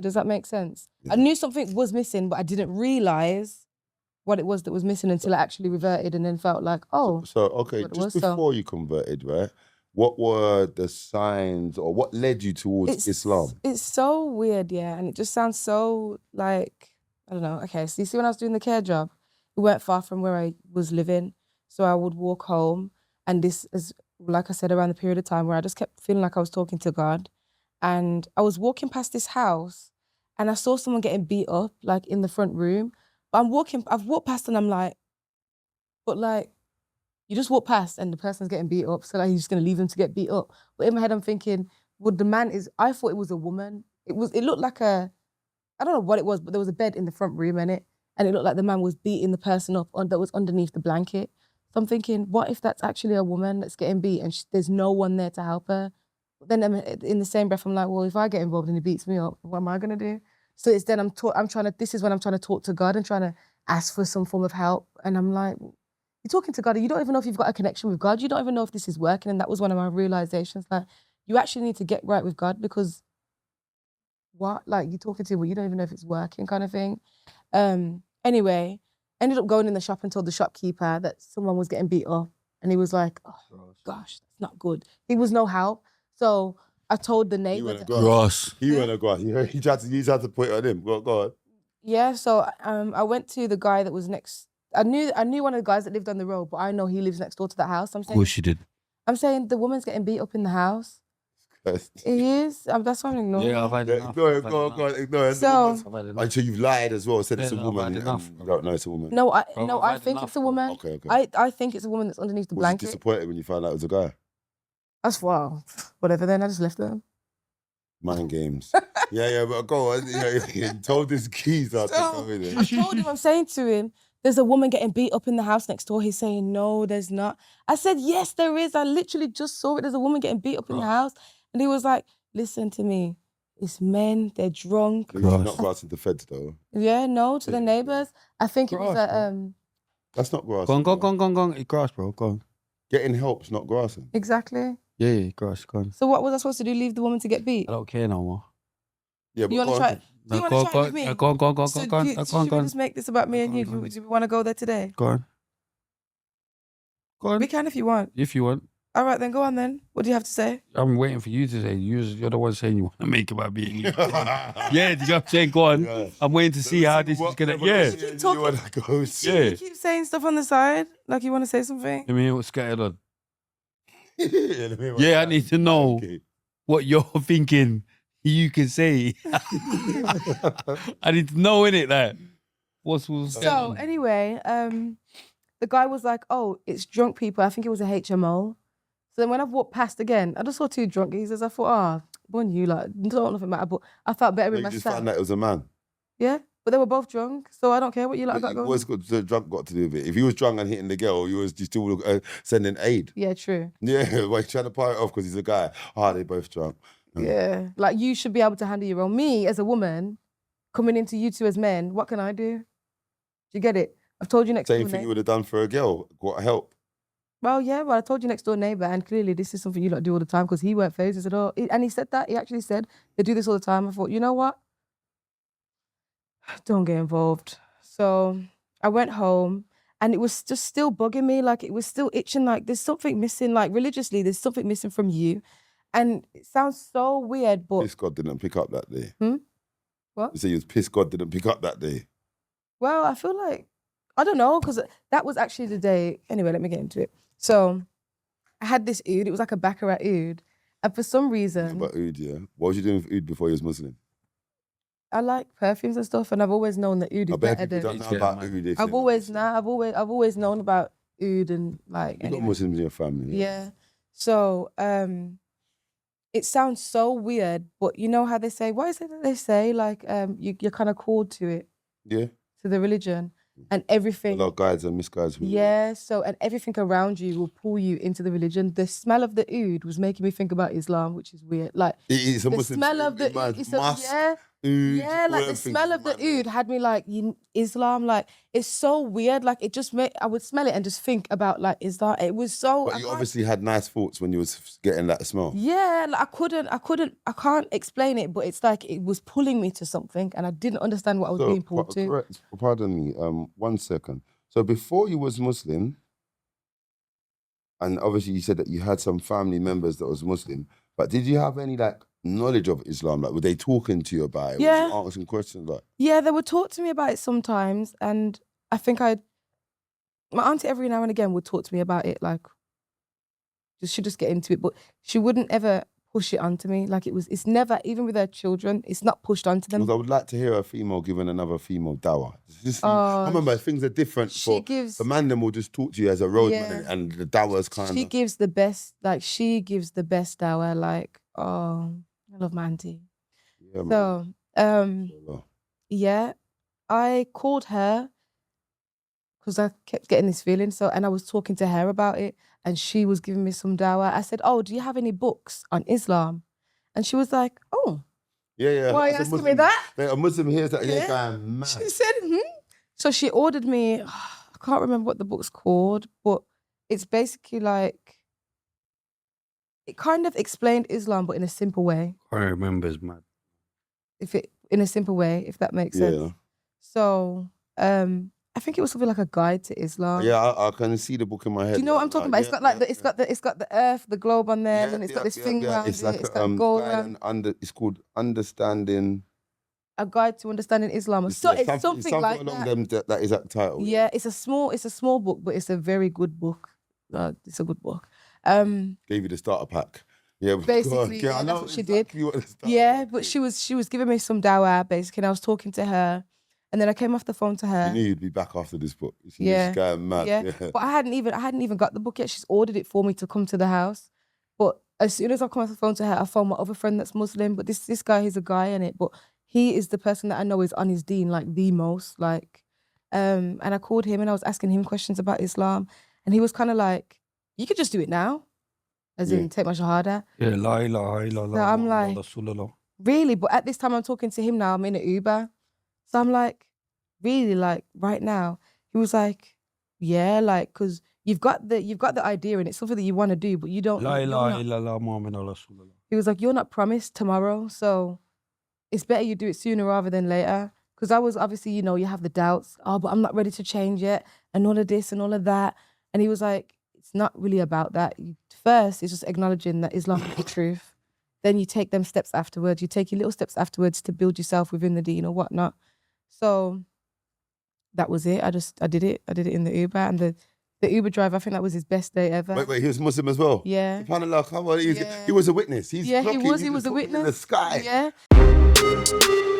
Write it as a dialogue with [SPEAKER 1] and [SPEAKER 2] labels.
[SPEAKER 1] Does that make sense?
[SPEAKER 2] Yeah.
[SPEAKER 1] I knew something was missing, but I didn't realise what it was that was missing until I actually reverted and then felt like, oh.
[SPEAKER 2] So okay, just before you converted, right? What were the signs or what led you towards Islam?
[SPEAKER 1] It's so weird, yeah. And it just sounds so like, I don't know. Okay, so you see when I was doing the care job, we weren't far from where I was living. So I would walk home, and this is, like I said, around the period of time where I just kept feeling like I was talking to God. And I was walking past this house and I saw someone getting beat up, like in the front room. But I've walked past and I'm like, but like, you just walk past and the person's getting beat up, so like you're just gonna leave them to get beat up. But in my head I'm thinking, well, the man is, I thought it was a woman. It looked like I don't know what it was, but there was a bed in the front room and it looked like the man was beating the person up that was underneath the blanket. So I'm thinking, what if that's actually a woman that's getting beat and there's no one there to help her? But then in the same breath, I'm like, well, if I get involved and he beats me up, what am I gonna do? So it's then this is when I'm trying to talk to God and trying to ask for some form of help. And I'm like, you're talking to God and you don't even know if you've got a connection with God. You don't even know if this is working. And that was one of my realizations. Like, you actually need to get right with God because what? Like, you're talking to him, but you don't even know if it's working kind of thing. Anyway, ended up going in the shop and told the shopkeeper that someone was getting beat up. And he was like, oh, gosh, that's not good. He was no help. So I told the neighbor.
[SPEAKER 2] He went a grass. You tried to put it on him. Go on.
[SPEAKER 1] Yeah, so I went to the guy that was next. I knew one of the guys that lived on the road, but I know he lives next door to that house. I'm saying,
[SPEAKER 3] of course she did.
[SPEAKER 1] I'm saying the woman's getting beat up in the house. He is. That's why I'm ignoring.
[SPEAKER 3] Yeah, I've had enough.
[SPEAKER 2] Go on, ignore it.
[SPEAKER 1] So
[SPEAKER 2] until you've lied as well, said it's a woman. You don't know it's a woman.
[SPEAKER 1] No, I think it's a woman.
[SPEAKER 2] Okay.
[SPEAKER 1] I think it's a woman that's underneath the blanket.
[SPEAKER 2] Was you disappointed when you found out it was a guy?
[SPEAKER 1] That's wow. Whatever. Then I just left them.
[SPEAKER 2] Mind games. yeah, but go on. You told this geezer.
[SPEAKER 1] I told him. I'm saying to him, there's a woman getting beat up in the house next door. He's saying, no, there's not. I said, yes, there is. I literally just saw it. There's a woman getting beat up in the house. And he was like, listen to me. It's men. They're drunk.
[SPEAKER 2] You're not grassing the feds, though.
[SPEAKER 1] Yeah, no, to the neighbours. I think it was
[SPEAKER 2] That's not grass.
[SPEAKER 3] Go on. It's grass, bro. Go on.
[SPEAKER 2] Getting help's not grassing.
[SPEAKER 1] Exactly.
[SPEAKER 3] Yeah, grass. Go on.
[SPEAKER 1] So what was I supposed to do? Leave the woman to get beat?
[SPEAKER 3] I don't care no more.
[SPEAKER 2] Yeah, but
[SPEAKER 1] you want to try? Do you want to try with me?
[SPEAKER 3] Go on.
[SPEAKER 1] Should we just make this about me and you? Do you want to go there today?
[SPEAKER 3] Go on.
[SPEAKER 1] We can if you want.
[SPEAKER 3] If you want.
[SPEAKER 1] All right, then go on then. What do you have to say?
[SPEAKER 3] I'm waiting for you to say. You're the one saying you want to make it about me and you. Yeah, do you know what I'm saying? Go on. Yeah. I'm waiting to see how this is going to... Yeah.
[SPEAKER 1] You keep talking. You keep saying stuff on the side, like you want to say something.
[SPEAKER 3] Let me hear what's going on. I need to know what you're thinking you can say. I need to know, innit? Like, what's
[SPEAKER 1] so, anyway, the guy was like, oh, it's drunk people. I think it was a HMO. So then when I've walked past again, I just saw two drunk geezers. I thought, bun you, like, don't nothing matter. But I felt better with myself.
[SPEAKER 2] You just found that it was a man?
[SPEAKER 1] Yeah, but they were both drunk, so I don't care what you like got going.
[SPEAKER 2] What's the drunk got to do with it? If he was drunk and hitting the girl, you still sending aid.
[SPEAKER 1] Yeah, true.
[SPEAKER 2] Yeah, well, he's trying to pile it off because he's a guy. They're both drunk.
[SPEAKER 1] Yeah, like you should be able to handle your own. Me, as a woman, coming into you two as men, what can I do? Do you get it? I've told you next door.
[SPEAKER 2] Same thing you would have done for a girl. Got help.
[SPEAKER 1] Well, yeah, I told you next door neighbour, and clearly this is something you lot do all the time because he weren't phased. He said, and he said that. He actually said they do this all the time. I thought, you know what? Don't get involved. So I went home and it was just still bugging me. Like it was still itching. Like there's something missing. Like religiously, there's something missing from you. And it sounds so weird, but...
[SPEAKER 2] Pissed God didn't pick up that day.
[SPEAKER 1] What?
[SPEAKER 2] You say you was pissed God didn't pick up that day.
[SPEAKER 1] Well, I feel like, I don't know, because that was actually the day... Anyway, let me get into it. So I had this oud. It was like a baccarat oud. And for some reason...
[SPEAKER 2] About oud, yeah? What was you doing with oud before you was Muslim?
[SPEAKER 1] I like perfumes and stuff, and I've always known that oud is better than...
[SPEAKER 2] don't know about oud.
[SPEAKER 1] I've always known about oud and like...
[SPEAKER 2] You got Muslims in your family.
[SPEAKER 1] Yeah. So... it sounds so weird, but you know how they say, what is it that they say? Like, you're kind of called to it.
[SPEAKER 2] Yeah.
[SPEAKER 1] To the religion. And everything.
[SPEAKER 2] A lot of guides and misguides.
[SPEAKER 1] Yeah, so, and everything around you will pull you into the religion. The smell of the oud was making me think about Islam, which is weird. Like,
[SPEAKER 2] it's a
[SPEAKER 1] the
[SPEAKER 2] Muslim
[SPEAKER 1] smell of the
[SPEAKER 2] oud,
[SPEAKER 1] yeah,
[SPEAKER 2] oud.
[SPEAKER 1] Yeah,
[SPEAKER 2] all
[SPEAKER 1] like
[SPEAKER 2] them
[SPEAKER 1] the
[SPEAKER 2] things
[SPEAKER 1] smell
[SPEAKER 2] is
[SPEAKER 1] of the
[SPEAKER 2] mad, man.
[SPEAKER 1] oud had me like Islam. Like it's so weird. Like it just made I would smell it and just think about like Islam. It was so.
[SPEAKER 2] But
[SPEAKER 1] I
[SPEAKER 2] you
[SPEAKER 1] can't-
[SPEAKER 2] obviously had nice thoughts when you was getting that smell.
[SPEAKER 1] Yeah, like I can't explain it, but it's like it was pulling me to something, and I didn't understand what I was being pulled to.
[SPEAKER 2] Correct. Pardon me. 1 second. So before you was Muslim, and obviously you said that you had some family members that was Muslim, but did you have any like knowledge of Islam? Like, were they talking to you about it?
[SPEAKER 1] Yeah.
[SPEAKER 2] Was you asking questions like?
[SPEAKER 1] Yeah, they would talk to me about it sometimes, and I think my auntie every now and again would talk to me about it, like she just get into it, but she wouldn't ever push it onto me. Like it's never, even with her children, it's not pushed onto them.
[SPEAKER 2] Because I would like to hear a female giving another female dawah.
[SPEAKER 1] Oh,
[SPEAKER 2] I remember things are different. The man them will just talk to you as a roadman, and the dawah's kind of.
[SPEAKER 1] She gives the best, like she gives the best dawah. Like, oh, I love my auntie.
[SPEAKER 2] Yeah, man.
[SPEAKER 1] So, yeah, I called her because I kept getting this feeling. So, and I was talking to her about it, and she was giving me some dawah. I said, "Oh, do you have any books on Islam?" And she was like, "Oh,
[SPEAKER 2] yeah.
[SPEAKER 1] why are you asking me that?"
[SPEAKER 2] A Muslim hears that,
[SPEAKER 1] Yeah.
[SPEAKER 2] they're going mad.
[SPEAKER 1] She said, So she ordered me. I can't remember what the book's called, but it's basically like it kind of explained Islam, but in a simple way.
[SPEAKER 3] I remember, it's mad.
[SPEAKER 1] In a simple way, if that makes sense.
[SPEAKER 2] Yeah.
[SPEAKER 1] So, I think it was something like a guide to Islam.
[SPEAKER 2] Yeah, I can see the book in my head.
[SPEAKER 1] Do you know what I'm talking about? It's got like it's got the earth, the globe on there, and it's got this thing around
[SPEAKER 2] it's
[SPEAKER 1] it.
[SPEAKER 2] like
[SPEAKER 1] It's got gold around.
[SPEAKER 2] it's called Understanding.
[SPEAKER 1] A guide to understanding Islam. So it's something like
[SPEAKER 2] along
[SPEAKER 1] that.
[SPEAKER 2] that is that title.
[SPEAKER 1] Yeah, it's a small book, but it's a very good book. It's a good book.
[SPEAKER 2] Gave you the starter pack. Yeah,
[SPEAKER 1] basically,
[SPEAKER 2] I know
[SPEAKER 1] that's what she
[SPEAKER 2] exactly
[SPEAKER 1] did.
[SPEAKER 2] What the starter
[SPEAKER 1] Yeah,
[SPEAKER 2] pack
[SPEAKER 1] but
[SPEAKER 2] is.
[SPEAKER 1] she was giving me some dawah basically, and I was talking to her, and then I came off the phone to her.
[SPEAKER 2] You knew you'd be back after this book.
[SPEAKER 1] Yeah,
[SPEAKER 2] This guy mad.
[SPEAKER 1] yeah. But I hadn't even got the book yet. She's ordered it for me to come to the house. But as soon as I come off the phone to her, I phoned my other friend that's Muslim. But this guy, he's a guy in it, but he is the person that I know is on his deen like the most. Like, and I called him and I was asking him questions about Islam, and he was kind of like, "You could just do it now, as in take my Shahada."
[SPEAKER 3] Yeah, la ilaha illallah.
[SPEAKER 1] So I'm like,
[SPEAKER 3] Rasulullah.
[SPEAKER 1] really? But at this time I'm talking to him now, I'm in an Uber. So I'm like, really, like right now? He was like, yeah, like, because you've got the idea and it's something that you want to do, but you don't.
[SPEAKER 3] La ilaha illallah Muhammad Rasulullah.
[SPEAKER 1] He was like, you're not promised tomorrow, so it's better you do it sooner rather than later. Because I was obviously, you have the doubts. Oh, but I'm not ready to change yet, and all of this and all of that. And he was like, it's not really about that. First, it's just acknowledging that Islam is the truth. Then you take them steps afterwards. You take your little steps afterwards to build yourself within the deen or whatnot. So that was it. I did it. I did it in the Uber, and the Uber driver, I think that was his best day ever.
[SPEAKER 2] Wait, he was Muslim as well?
[SPEAKER 1] Yeah.
[SPEAKER 2] SubhanAllah, come on, he was a witness. He was a
[SPEAKER 1] witness.
[SPEAKER 2] in the sky.
[SPEAKER 1] Yeah.